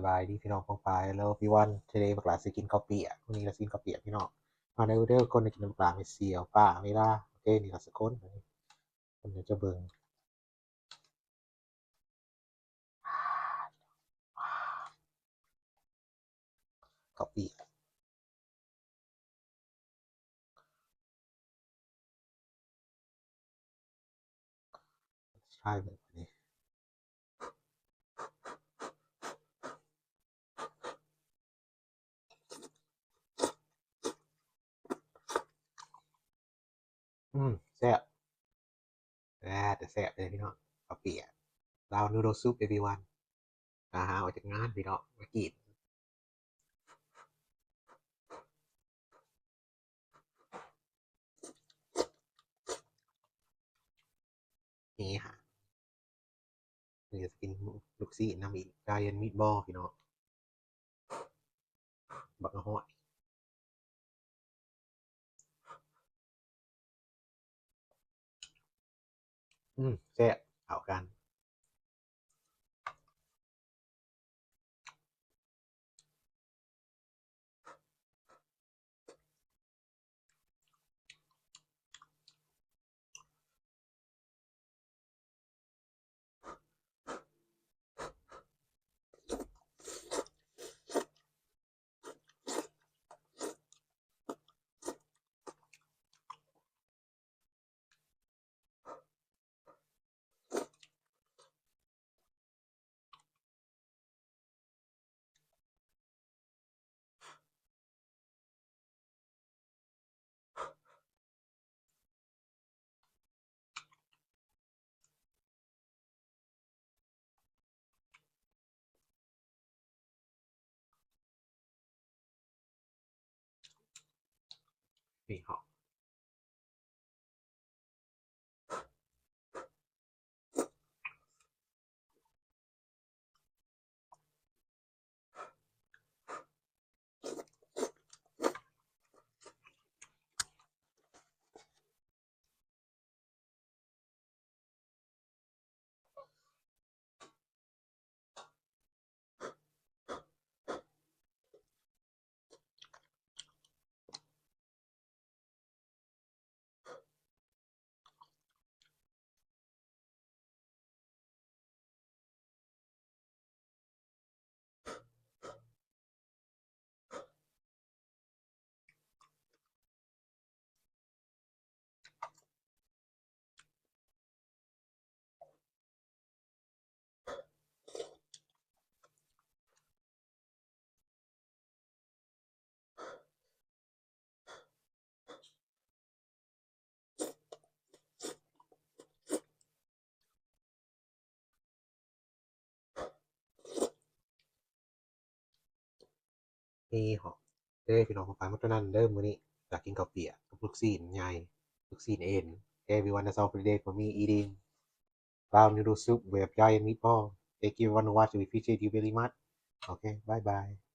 บายดีพี่น้องพ้องปายแล้วพี่วัน today บักหลาสิกินข้าวเปียกมื้อนี้เราสิกินข้าวเปียกพี่น้องมาเด้อคนได้กินน้ำปลาเม็ดเสียวป้าเวลาโอเคนี่ก็สักคนเพิ่นจะเบิ่งข้าวเปียกใช่แบบนี้แซ่บแต่แซ่บเลยพี่น้องข้าวเปียกลาวนูโดซุป everyone หาออกจากงานพี่น้องมากินนี่ฮะนี่จะกินลูกซี่น้ำอีก Giant meatball พี่น้องบักฮ้อยแซ่บเข้ากันนี่ฮะนี่ฮะพี่น้องพ้องปายมาเท่านั้นเด้อมื้อนี้อยากกินข้าวเปียกกับลูกชิ้นใหญ่ลูกชิ้นเอ็น everyone that's all for today for me eating raw noodle soup with giant meatball thank you everyone who watched we appreciate you very much okay bye bye